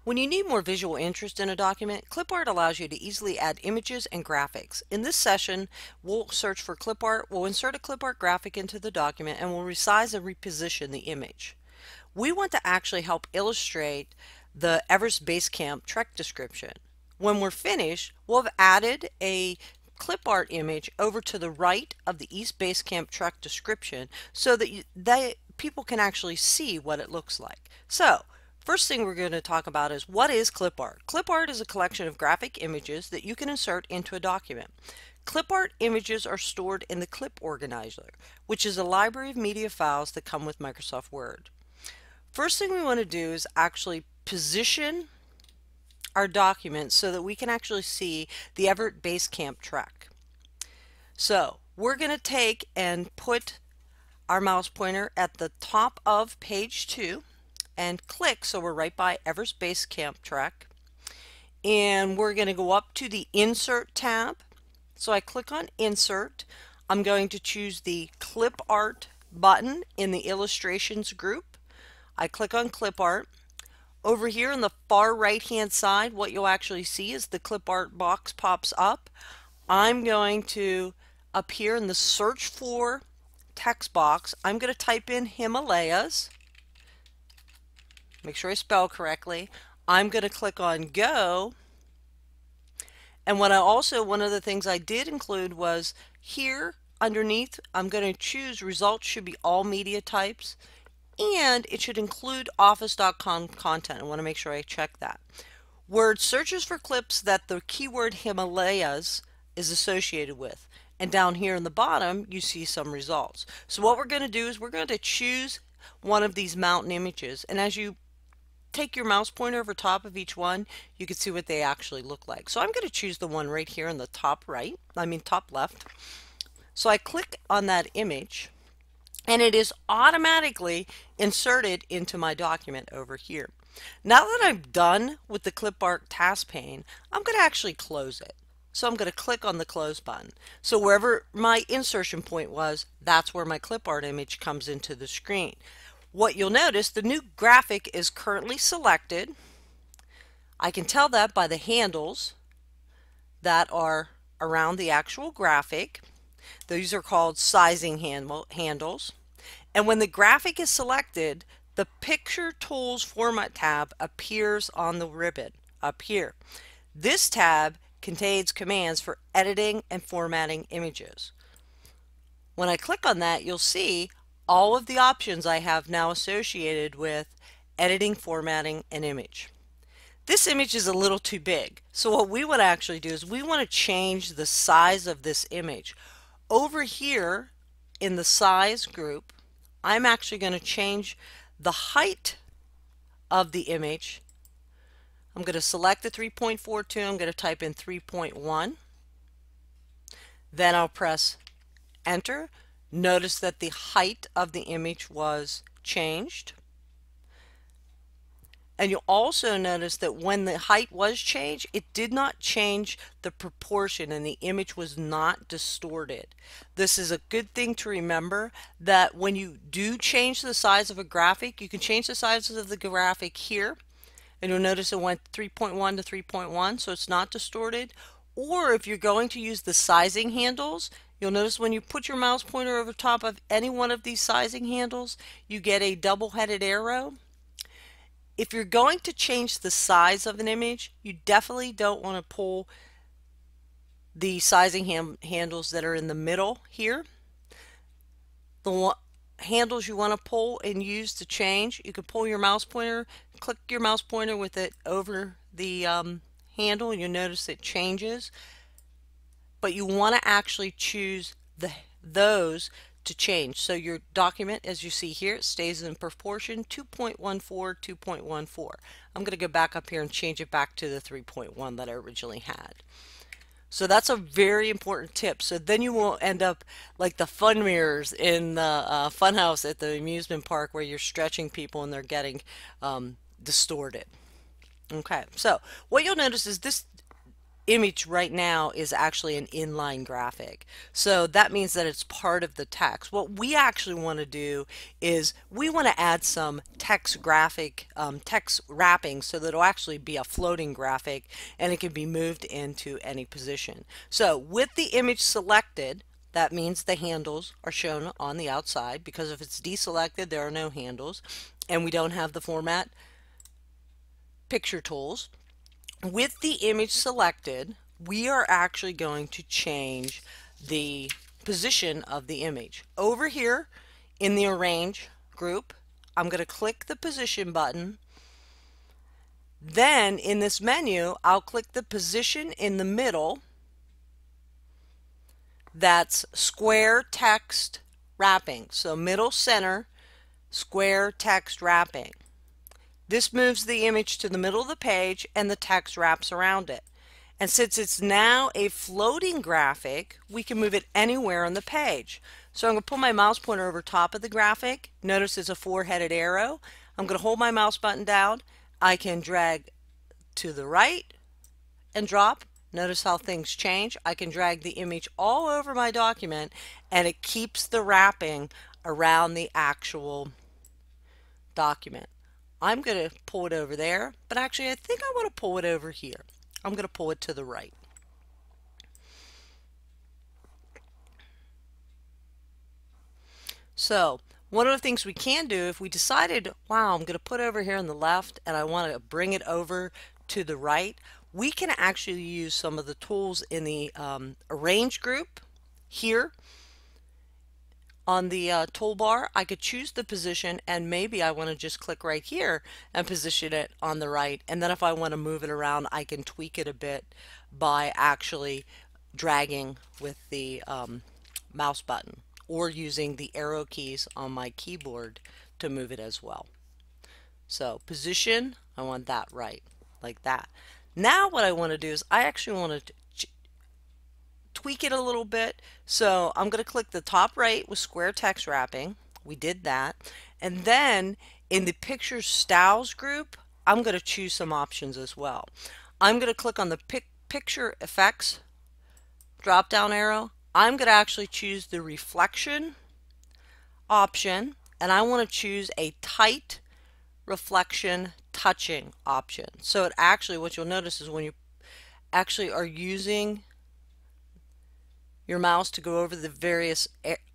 When you need more visual interest in a document, clip art allows you to easily add images and graphics. In this session, we'll search for clip art, we'll insert a clip art graphic into the document, and we'll resize and reposition the image. We want to actually help illustrate the Everest Base Camp trek description. When we're finished, we'll have added a clip art image over to the right of the East Base Camp trek description so that people can actually see what it looks like. So, first thing we're going to talk about is what is clip art. Clip art is a collection of graphic images that you can insert into a document. Clip art images are stored in the Clip Organizer, which is a library of media files that come with Microsoft Word. First thing we want to do is actually position our document so that we can actually see the Everest Base Camp trek. So we're going to take and put our mouse pointer at the top of page 2 and click, so we're right by Everest Base Camp trek, and we're going to go up to the Insert tab. So I click on Insert. I'm going to choose the Clip Art button in the Illustrations group. I click on Clip Art. Over here on the far right hand side, what you'll actually see is the clip art box pops up. I'm going to, up here in the search for text box, I'm going to type in Himalayas. Make sure I spell correctly. I'm going to click on Go. And one of the things I did include was here underneath, I'm going to choose results should be all media types, and it should include office.com content. I want to make sure I check that. Word searches for clips that the keyword Himalayas is associated with. And down here in the bottom, you see some results. So what we're going to do is we're going to choose one of these mountain images. And as you take your mouse pointer over top of each one, you can see what they actually look like. So I'm going to choose the one right here in the top left. So I click on that image, and it is automatically inserted into my document over here. Now that I'm done with the clip art task pane, I'm going to actually close it. So I'm going to click on the close button. So wherever my insertion point was, that's where my clip art image comes into the screen. What you'll notice, the new graphic is currently selected. I can tell that by the handles that are around the actual graphic. These are called sizing handles. And when the graphic is selected, the Picture Tools Format tab appears on the ribbon up here. This tab contains commands for editing and formatting images. When I click on that, you'll see all of the options I have now associated with editing, formatting, an image. This image is a little too big, so what we want to actually do is we want to change the size of this image. Over here in the size group, I'm actually going to change the height of the image. I'm going to select the 3.42, I'm going to type in 3.1. Then I'll press Enter. Notice that the height of the image was changed. And you'll also notice that when the height was changed, it did not change the proportion and the image was not distorted. This is a good thing to remember, that when you do change the size of a graphic, you can change the size of the graphic here, and you'll notice it went 3.1 to 3.1, so it's not distorted. Or if you're going to use the sizing handles, you'll notice when you put your mouse pointer over top of any one of these sizing handles, you get a double-headed arrow. If you're going to change the size of an image, you definitely don't want to pull the sizing handles that are in the middle here. The handles you want to pull and use to change, you can pull your mouse pointer, click your mouse pointer with it over the handle, and you'll notice it changes. But you want to actually choose those to change. So your document, as you see here, it stays in proportion 2.14, 2.14. I'm going to go back up here and change it back to the 3.1 that I originally had. So that's a very important tip. So then you won't end up like the fun mirrors in the fun house at the amusement park where you're stretching people and they're getting distorted. Okay, so what you'll notice is this image right now is actually an inline graphic. So that means that it's part of the text. What we actually want to do is we want to add some text graphic, text wrapping so that it'll actually be a floating graphic and it can be moved into any position. So with the image selected, that means the handles are shown on the outside, because if it's deselected, there are no handles, and we don't have the format picture tools. With the image selected, we are actually going to change the position of the image. Over here in the Arrange group, I'm going to click the Position button. Then in this menu, I'll click the position in the middle. That's Square Text Wrapping. So middle center, Square Text Wrapping. This moves the image to the middle of the page and the text wraps around it. And since it's now a floating graphic, we can move it anywhere on the page. So I'm going to put my mouse pointer over top of the graphic. Notice it's a four-headed arrow. I'm going to hold my mouse button down. I can drag to the right and drop. Notice how things change. I can drag the image all over my document and it keeps the wrapping around the actual document. I'm going to pull it over there, but actually I think I want to pull it over here. I'm going to pull it to the right. So one of the things we can do, if we decided, wow, I'm going to put over here on the left and I want to bring it over to the right, we can actually use some of the tools in the Arrange group here. On the toolbar, I could choose the position, and maybe I want to just click right here and position it on the right. And then if I want to move it around, I can tweak it a bit by actually dragging with the mouse button or using the arrow keys on my keyboard to move it as well. So position, I want that right, like that. Now what I want to do is I actually want to tweak it a little bit. So I'm going to click the top right with Square Text Wrapping. We did that. And then in the Picture Styles group, I'm going to choose some options as well. I'm going to click on the Picture Effects drop down arrow. I'm going to actually choose the Reflection option, and I want to choose a Tight Reflection Touching option. So it actually, what you'll notice is when you actually are using your mouse to go over the various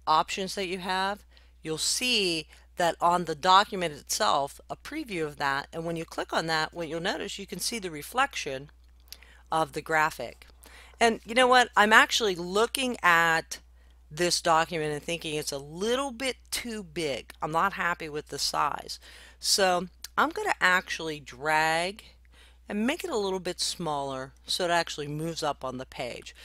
options that you have, you'll see that on the document itself, a preview of that, and when you click on that, what you'll notice, you can see the reflection of the graphic. And you know what? I'm actually looking at this document and thinking it's a little bit too big. I'm not happy with the size. So I'm going to actually drag and make it a little bit smaller so it actually moves up on the page.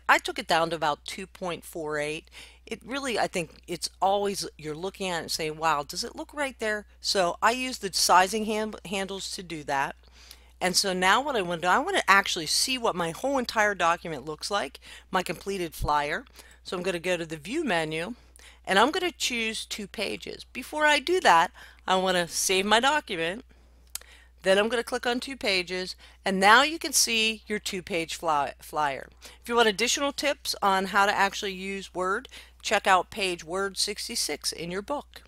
I took it down to about 2.48. It really, I think it's always, you're looking at it and saying, wow, does it look right there? So I use the sizing handles to do that. And so now what I want to do, I want to actually see what my whole entire document looks like, my completed flyer. So I'm going to go to the View menu, and I'm going to choose 2 pages. Before I do that, I want to save my document. Then I'm going to click on 2 pages, and now you can see your 2-page flyer. If you want additional tips on how to actually use Word, check out page Word 66 in your book.